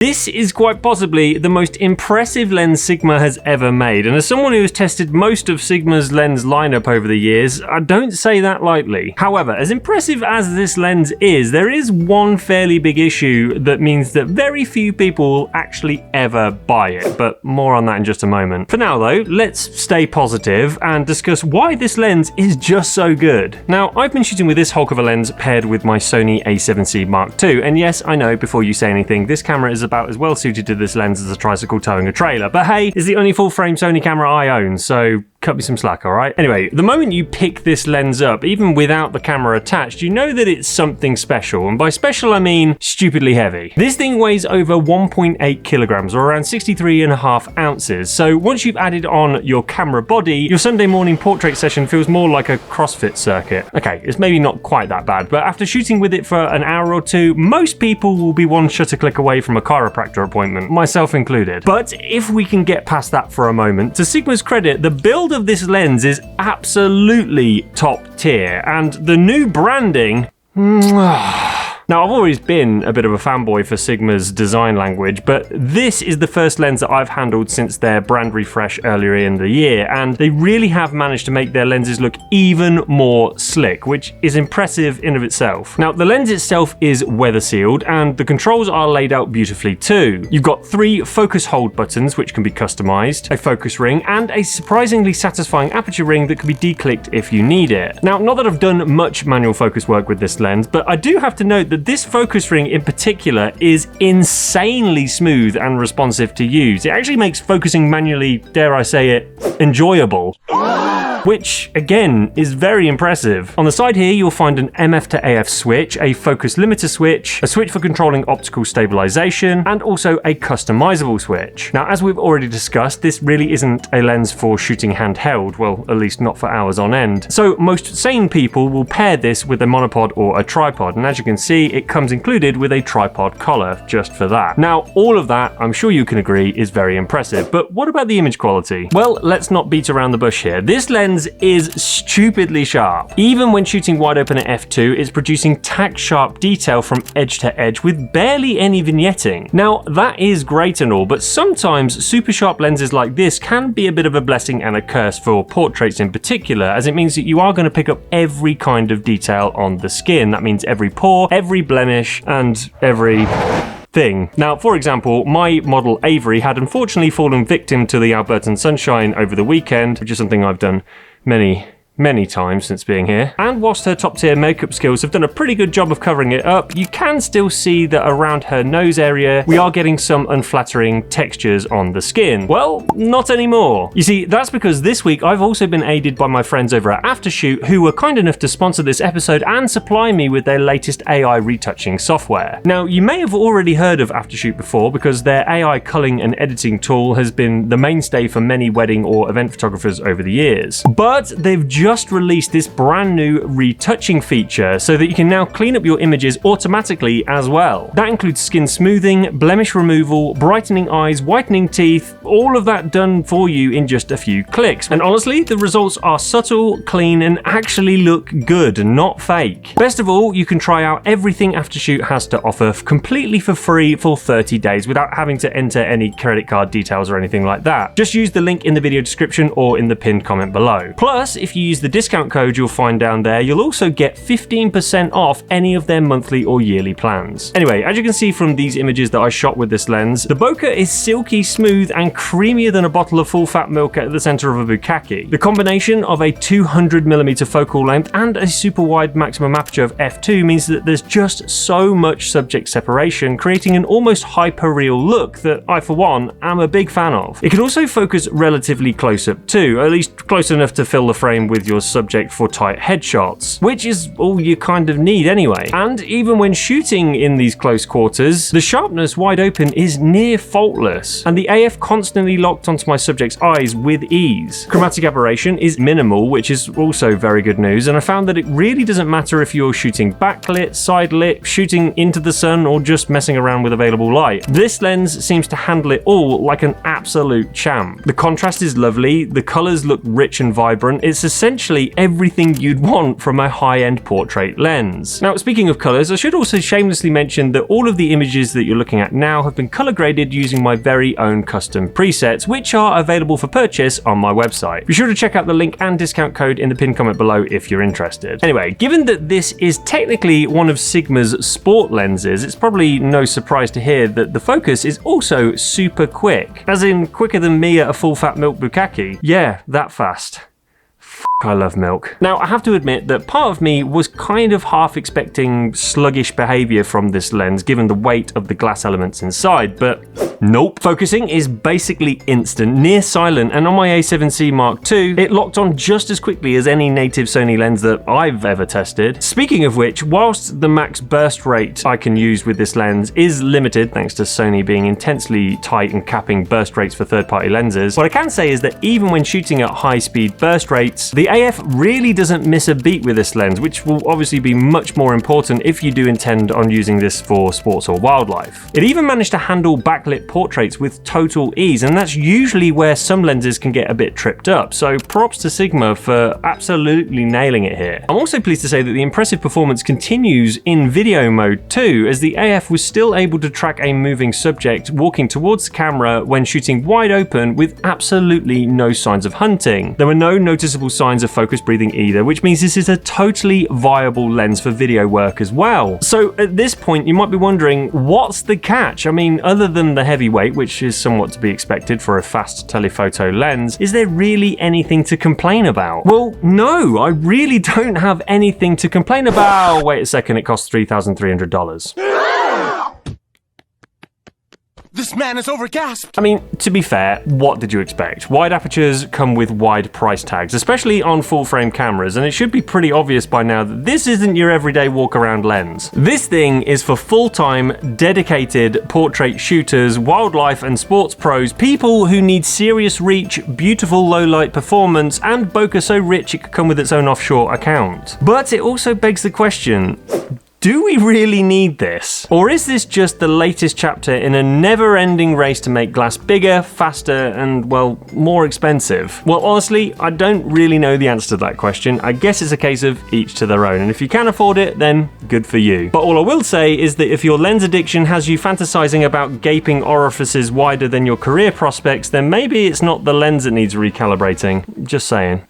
This is quite possibly the most impressive lens Sigma has ever made, and as someone who has tested most of Sigma's lens lineup over the years, I don't say that lightly. However, as impressive as this lens is, there is one fairly big issue that means that very few people will actually ever buy it, but more on that in just a moment. For now though, let's stay positive and discuss why this lens is just so good. Now, I've been shooting with this hulk of a lens paired with my Sony a7C Mark II, and yes, I know, before you say anything, this camera is about as well suited to this lens as a tricycle towing a trailer, but hey, it's the only full-frame Sony camera I own, so cut me some slack, alright? Anyway, the moment you pick this lens up, even without the camera attached, you know that it's something special, and by special I mean stupidly heavy. This thing weighs over 1.8 kilograms, or around 63.5 ounces, so once you've added on your camera body, your Sunday morning portrait session feels more like a CrossFit circuit. Okay, it's maybe not quite that bad, but after shooting with it for an hour or two, most people will be one shutter click away from a chiropractor appointment, myself included. But if we can get past that for a moment, to Sigma's credit, the build of this lens is absolutely top tier, and the new branding Now, I've always been a bit of a fanboy for Sigma's design language, but this is the first lens that I've handled since their brand refresh earlier in the year, and they really have managed to make their lenses look even more slick, which is impressive in of itself. Now, the lens itself is weather sealed, and the controls are laid out beautifully too. You've got 3 focus hold buttons, which can be customized, a focus ring, and a surprisingly satisfying aperture ring that can be declicked if you need it. Now, not that I've done much manual focus work with this lens, but I do have to note that this focus ring in particular is insanely smooth and responsive to use. It actually makes focusing manually, dare I say it, enjoyable. Which, again, is very impressive. On the side here, you'll find an MF to AF switch, a focus limiter switch, a switch for controlling optical stabilization, and also a customizable switch. Now, as we've already discussed, this really isn't a lens for shooting handheld, well, at least not for hours on end. So most sane people will pair this with a monopod or a tripod, and as you can see, it comes included with a tripod collar just for that. Now, all of that, I'm sure you can agree, is very impressive, but what about the image quality? Well, let's not beat around the bush here. This lens is stupidly sharp. Even when shooting wide open at f2, it's producing tack sharp detail from edge to edge with barely any vignetting. Now, that is great and all, but sometimes super sharp lenses like this can be a bit of a blessing and a curse for portraits in particular, as it means that you are going to pick up every kind of detail on the skin. That means every pore, every blemish, and every thing. Now, for example, my model Avery had unfortunately fallen victim to the Albertan sunshine over the weekend, which is something I've done many times since being here. And whilst her top tier makeup skills have done a pretty good job of covering it up, you can still see that around her nose area, we are getting some unflattering textures on the skin. Well, not anymore. You see, that's because this week I've also been aided by my friends over at Aftershoot, who were kind enough to sponsor this episode and supply me with their latest AI retouching software. Now, you may have already heard of Aftershoot before because their AI culling and editing tool has been the mainstay for many wedding or event photographers over the years. But they've just released this brand new retouching feature so that you can now clean up your images automatically as well. That includes skin smoothing, blemish removal, brightening eyes, whitening teeth, all of that done for you in just a few clicks. And honestly, the results are subtle, clean, and actually look good, not fake. Best of all, you can try out everything Aftershoot has to offer completely for free for 30 days without having to enter any credit card details or anything like that. Just use the link in the video description or in the pinned comment below. Plus, if you use the discount code you'll find down there, you'll also get 15% off any of their monthly or yearly plans. Anyway, as you can see from these images that I shot with this lens, the bokeh is silky smooth and creamier than a bottle of full fat milk at the center of a bukkake. The combination of a 200mm focal length and a super wide maximum aperture of f2 means that there's just so much subject separation, creating an almost hyper-real look that I, for one, am a big fan of. It can also focus relatively close up too, at least close enough to fill the frame with your subject for tight headshots, which is all you kind of need anyway. And even when shooting in these close quarters, the sharpness wide open is near faultless, and the AF constantly locked onto my subject's eyes with ease. Chromatic aberration is minimal, which is also very good news, and I found that it really doesn't matter if you're shooting backlit, side lit, shooting into the sun, or just messing around with available light. This lens seems to handle it all like an absolute champ. The contrast is lovely, the colors look rich and vibrant, it's essentially essentially everything you'd want from a high-end portrait lens. Now, speaking of colors, I should also shamelessly mention that all of the images that you're looking at now have been color graded using my very own custom presets, which are available for purchase on my website. Be sure to check out the link and discount code in the pinned comment below if you're interested. Anyway, given that this is technically one of Sigma's sport lenses, it's probably no surprise to hear that the focus is also super quick. As in, quicker than me at a full fat milk bukkake. Yeah, that fast. I love milk. Now, I have to admit that part of me was kind of half expecting sluggish behavior from this lens given the weight of the glass elements inside, but nope. Focusing is basically instant, near silent, and on my A7C Mark II, it locked on just as quickly as any native Sony lens that I've ever tested. Speaking of which, whilst the max burst rate I can use with this lens is limited thanks to Sony being intensely tight and capping burst rates for third-party lenses, what I can say is that even when shooting at high-speed burst rates, the AF really doesn't miss a beat with this lens, which will obviously be much more important if you do intend on using this for sports or wildlife. It even managed to handle backlit portraits with total ease, and that's usually where some lenses can get a bit tripped up, so props to Sigma for absolutely nailing it here. I'm also pleased to say that the impressive performance continues in video mode too, as the AF was still able to track a moving subject walking towards the camera when shooting wide open with absolutely no signs of hunting. There were no noticeable signs of focus breathing either, which means this is a totally viable lens for video work as well. So at this point you might be wondering, what's the catch? I mean, other than the heavy weight, which is somewhat to be expected for a fast telephoto lens, is there really anything to complain about? Well, no, I really don't have anything to complain about. Wait a second, it costs $3,300. This man is overgasped. I mean, to be fair, what did you expect? Wide apertures come with wide price tags, especially on full frame cameras, and it should be pretty obvious by now that this isn't your everyday walk around lens. This thing is for full-time, dedicated portrait shooters, wildlife and sports pros, people who need serious reach, beautiful low light performance, and bokeh so rich it could come with its own offshore account. But it also begs the question, do we really need this? Or is this just the latest chapter in a never-ending race to make glass bigger, faster, and, well, more expensive? Well, honestly, I don't really know the answer to that question. I guess it's a case of each to their own, and if you can afford it, then good for you. But all I will say is that if your lens addiction has you fantasizing about gaping orifices wider than your career prospects, then maybe it's not the lens that needs recalibrating. Just saying.